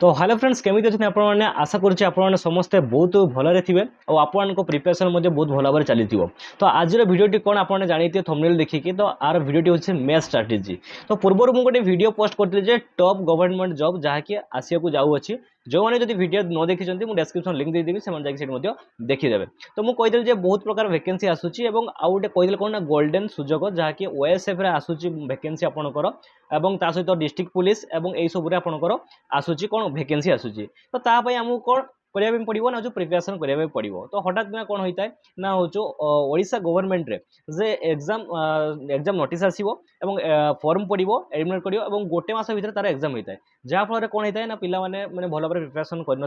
तो hello friends केमी अच्छे आपने आशा करुच्चे आपने समस्ते बहुत भलरे थे और आपण प्रिपेरेसन बहुत भल भाव चली। तो आज भिडियोटी कौन आपने जानी थंबनेल देखिए तो आर भिडियोटी हूँ मैथ स्ट्राटेजी। तो पूर्व मुझे गोटे वीडियो पोस्ट करते टॉप गवर्नमेंट जॉब जहाँकि आसिया जाऊँगी जो मैंने जब वीडियो न देखी मुझे डिस्क्रिप्शन लिंक देदेवी से देखीदे। तो मुझे कहीदेली बहुत प्रकार वैकेंसी आसूची और आउ गोटे कहीदेली कौन ना गोल्डन सुजोग जहाँकि ओएसएफ आसूची वैकेंसी आपंकर और ता सहित डिस्ट्रिक्ट पुलिस और यही सब आपंकर आसूची कौन वैकेंसी आसूची। तो तापाई आमको कौन करिया पड़ो ना जो प्रिपेरेसन करिया पड़ो। तो हठात ना कौन होता है ना हूँ ओडिशा गवर्नमेंट रे जे एग्जाम एग्जाम नोटिस आसो फॉर्म पड़ो एडमिट करो और गोटे मस भर तार एग्जाम होता है जहाँफल कौन होता है ना पिला माने भल भाव प्रिपेरेसन कर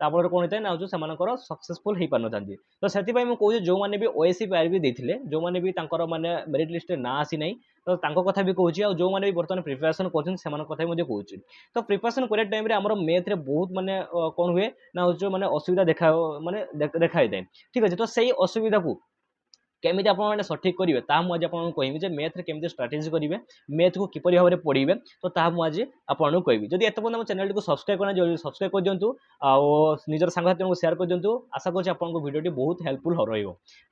कौन होता है ना जो सक्सेसफुल हो पार ना। तो से मुझे जो मैंने भी ओएससी आरबी देते जो मैंने भी माने मेरिट लिस्ट ना आसी ना तो तांको कथा भी कहूँ और जो मैंने भी बर्तमान प्रिपेरेसन कर मुझे कहूँ। तो प्रिपेरेसन कर टाइम आम मैथ रे बहुत माने कौन हुए ना जो मैंने असुविधा देखा माने देखाई थाए। ठीक अच्छे तो सही असुविधा को केमी आपने सठिक करेंगे आज आपको कहबी मैथ रे केमी स्ट्राटेजी करेंगे मैथ को किपर भाव में पढ़े तो मुझे आपको कहबी। जब एत पर्यटन चैनल को सब्सक्राइब करना जरूरी सब्सक्राइब कर दिंतु निजर सांगसाथी को शेयर कर दिंतु। आशा करुँच आपको भिडियोटी बहुत हेल्पफुल रही।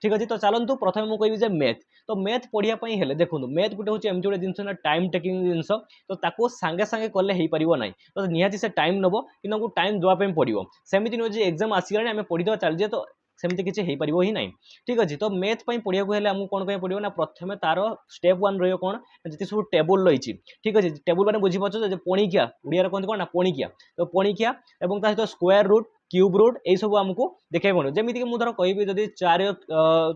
ठीक अच्छे तो चलतु प्रथम मुझे कहबी मैथ। तो मैथ पढ़ाई देखो मैथ गोटे हूँ एमती गोटे जिन ना टाइम टेकिंग जिनस तो सांगे सांगे कले हो पार ना तो निहाती से टाइम नब कि टाइम देवाई पड़ो सेमती नुहे एग्जाम आसगला आम पढ़ी चलजे तो सेमती किसी हो पार ही ना। ठीक अच्छे तो मैथ पढ़ा आमको कौन कहीं पड़ो ना प्रथम तार स्टेप वन रही कौन जिते सब टेबुल रही। ठीक अच्छे टेबुल मैंने बुझीपार पणिकिया ओडिया कहते कौन ना पणिकिया तो पणिकिया और सहित स्क्वायर रूट क्यूब रूट यही सब आमको देखा पड़ो जमीक मुझे कहि जब 4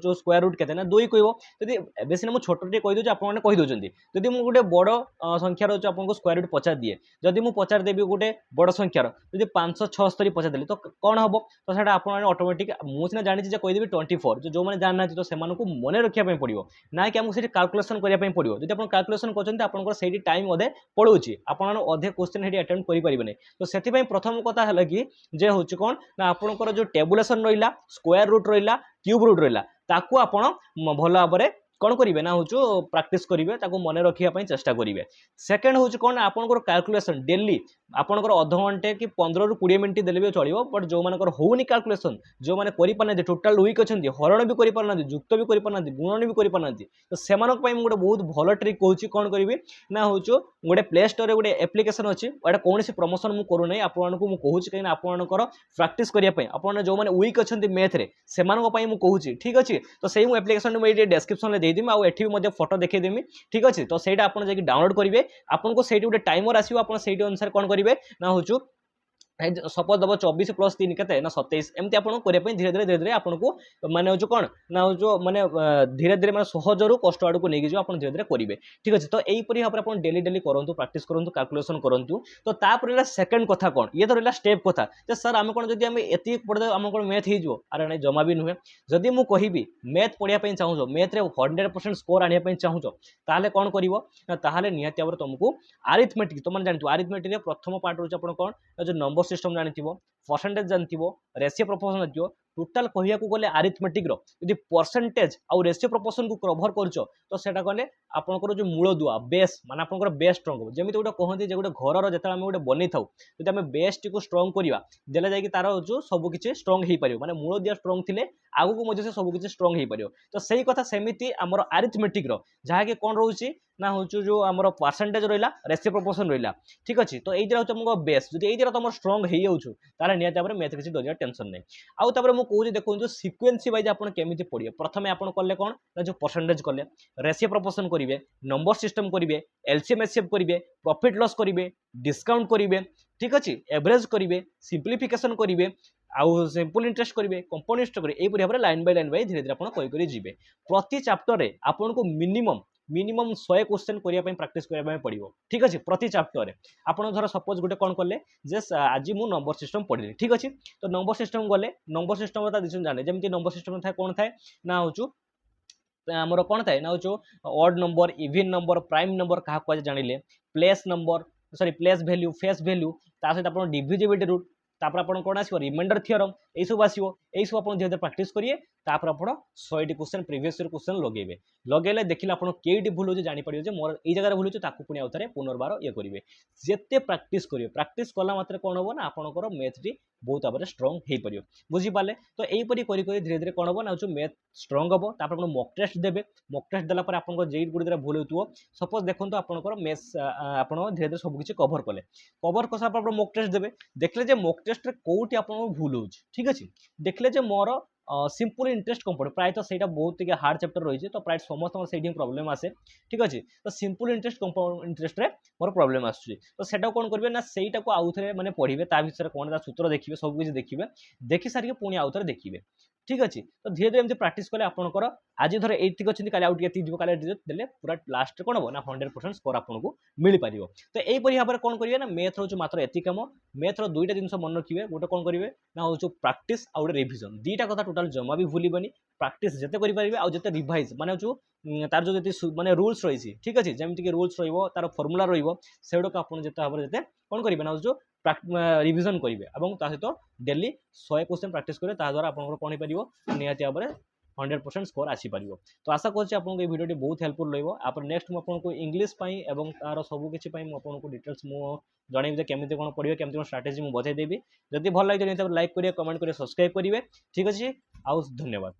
जो स्क्वायर रूट के ना 2 कह जब बेसी ना छोटे कहीदे आपने कहीदे जदि मुझे गोटे बड़ संख्यार आपको स्क्वायर रूट पचार दिए जदि मुझे पचार देवी गोटे बड़ संख्यार जब 576 पचार देली तो कौन हम तो सर आप ऑटोमेटिक मुझे जानी कहीदेवी 24 जो मैंने जाना तो से मन रखापी पड़ो ना कि आमको कैलकुलेसन करने पड़ो जब आप कैलकुलेसन कर टाइम अधे पड़ोची आप अधे क्वेश्चन अटेम्प्ट करेंगे। तो से प्रथम कथा है कि जे हूँ कौन ना आपंकर जो टेबुलेसन रहा स्क्वायर रूट रहा क्यूब रूट रहा ताकू आपण भल भाव में कौन करेंगे ना हूँ प्राक्ट करेंगे मन रखापी चेष्टा करेंगे। सेकेंड हूँ कौन आपंकर कैलकुलेसन डेली आपंकर अध घंटे कि 15 ରୁ 20 मिनट देले भी चलो बट जो मानकर होनी कैलकुलेसन जो मैंने करें टोटाल वीक अच्छा हरण भी करना जुक्त भी करना गुणन भी करना तो से गोटे बहुत भल ट्रिक कहूँ कौन करी ना हूँ गोटे प्ले स्टोर रे गोटे एप्लिकेशन अच्छी वोटा कौन प्रमोशन मुझे करूना आपको मुझे कहूँ कहीं आपंकर प्राक्ट करने आप जो मैंने वीक अच्छा मैथ रे से कहूँ। ठीक अच्छे तो सही मुझे एप्लिकेशन मुझे डिस्क्रिप्शन में देदेमी आउ एठी भी फोटो देखदेमी। ठीक अच्छे तो सहीटा आप डाउनलोड करेंगे आपको सही गोटे टाइमर आसो आप अनुसार कौन करेंगे ना हूँ सपोज दब 24 + 3 के ना 27 एमती आपको करने धीरे धीरे धीरे धीरे आपको माने जो कौन ना जो माने धीरे धीरे मैं सहज रू कष्ट आड़ को लेकिन जो धीरे धीरे करेंगे। ठीक अच्छे तो यहीपरी भाव में डेली डेली करूँ प्राक्ट करूँ कैलकुलेसन करूँ। तो तापर सेकेंड कथा कौन ये तो रहा स्टेप कथा सर आम कौन जब ये पढ़े आम कौन मैथ हो अरे नहीं जमा भी नुहे जदि मुझे कहबी मैथ पढ़ाई चाहूँ मैथ 100% स्कोर आने चाहूँ ताहले कौन कर निहाती भाव तुमको आरिथमेटिक तुम जानी आरिथमेटिक प्रथम पार्ट रोज आप कौन जो नंबर सिस्टम जानी परसेंटेज जानी रेशियो प्रोपोर्शन जानी टोटाल कहया गले आरिथमेटिक यदि परसेंटेज आउ रेशियो प्रोपोर्शन को कभर कर तो सेटा कहले आपंकर जो मूल दुआ बेस माने आपंकर बेस स्ट्रंग जमी गोटे कहते गोटे घर जो आम गोटे बनी था जब आम बेस टी स्ट्रंग करवा देले जाकि तार जो सबकि स्ट्रंग हो पार माने मूल दुआ स्ट्रंग थे आगू मुझे सबकि स्ट्रंग हो पार। तो सही कथा सेमती आमर आरिथमेटिक जहाँकि कौन रोचे ना हूँ जो आम परसेंटेज रहा रेशियो प्रोपोर्शन रहा। ठीक अच्छे तो ये हूँ तुमको बेस जो ये तुम स्ट्रंग हो जाऊँ तार निहत भाव में मैथ किसी डर टेंशन नहीं। आउ मुझे कहूँ देखो जो सिक्वेन्स वाइज आप केमी पढ़े प्रथम आप कले कौन ना जो परसेंटेज कले रेशियो प्रोपोर्शन करेंगे नंबर सिस्टम करेंगे एलसीएम एचसीएफ करेंगे प्रॉफिट लॉस करेंगे डिस्काउंट करेंगे। ठीक अच्छे एवरेज करेंगे सिंप्लिफिकेशन करेंगे आउ सिंपल इंटरेस्ट करेंगे कंपाउंड इंटरेस्ट करेंगे यही भाव में लाइन बाय धीरे धीरे आप जी प्रति चैप्टर में आपको मिनिमम 100 क्वेश्चन करने प्राक्ट करने पड़ो। ठीक अच्छे प्रति चैप्टर में आप धर सपोज गोटे कौन कले जे आज मुझे नंबर सिस्टम पढ़ी। ठीक अच्छे तो नंबर सिस्टम गले नंबर सिस्टम जाने जमी नंबर सिस्टम था कौन थाए ना हूँ आमर कौन थाए ना हूँ odd number even number prime number क्या जानिले place number sorry place value face value ता सहित आप डिविजिबिलिटी रूट तापर आप कौन आसो रिमाइंडर थियरम यही सब आसो यही सब आप धीरे धीरे प्राक्ट करिए तापर आप 100 क्वेश्चन प्रीवियस ईयर क्वेश्चन लगेबे लगेले देखिले आप केईटी भूल होचे जानि परिबे जे मोर एई जगह भूल होचे ताकू पुनी आउथरे पुनर्बार ये करिवे जेते प्रैक्टिस कला मात्रे कोन हो ना आपनकर मैथ टी बहुत भाव स्ट्रंग हो पार बुझी पारे तो यहीपरी धीरे धीरे कौन हम ना जो मैथ स्ट्रंग हम तापर मक टेस्ट देवे मक टेस्ट देला आप गुड़ा भूल हो सपोज देखो आपंकर मैथ्स आप धीरे धीरे सब किसी कभर कर सारा मक टेस्ट देवे देखले मक टेस्ट कौटी आप भूल हो ठीक अच्छे देखले मोर सिंपल इंटरेस्ट कम पड़े प्राय तो सही बहुत हार्ड चैप्टर रही है तो प्राय समस्त से प्रॉब्लम आसे ठीक अच्छे तो सिंपल इंटरेस्ट रे मोर प्रॉब्लम आसुची तो सेटा कौन करेंगे ना सहीटा को आउ थे मैंने पढ़े ता विषय कौन सूत्र देखिए सब किसी देखिए देखी सारिक पुणी आउ थे देखिए ठीक अच्छे तो धीरे धीरे एमती प्राक्ट कले आपंकर आज धर एतिक अच्छी काले पूरा लास्ट कौन हम ना 100% स्कोर आपको मिल पार तो यहीपरी भाव में कौन करेंगे ना मैथ हूँ मात्र एति कम मैथ्र दुईटा जिन मन रखिए गोटे कौन करेंगे ना हूँ प्राक्टिस आउ गोटे रिविजन दुईटा कथा टोटाल जमा भी भूलबनी प्राक्टिस जिते करेंगे आउ जिते रिवाइज माने जो तार जो माने रूल्स रही ठीक अच्छे जमीक रूल्स तार फर्मुला रोक आप जिते भाव में जिते कौन करेंगे ना जो रिविजन करेंगे और सहित डेली 100 क्वेश्चन प्राक्टिस करेंगे द्वारा आप कौन हो निहाती भाव में 100% स्कोर आसीपर तो आशा करछि आपको ये वीडियो बहुत हेल्पफुल रहिबो आप नेक्स्ट मु आपको इंग्लिश पई एवं तार सब किछि पई मु आपको डिटेल्स मु जणैबि जे केमिति कोन पढिबे केमिति कोन स्ट्रेटजी मु बतै देबी जदि भल लागि लाइक करिए कमेंट करिए सब्सक्राइब करिवे ठीक अछि आउ धन्यवाद।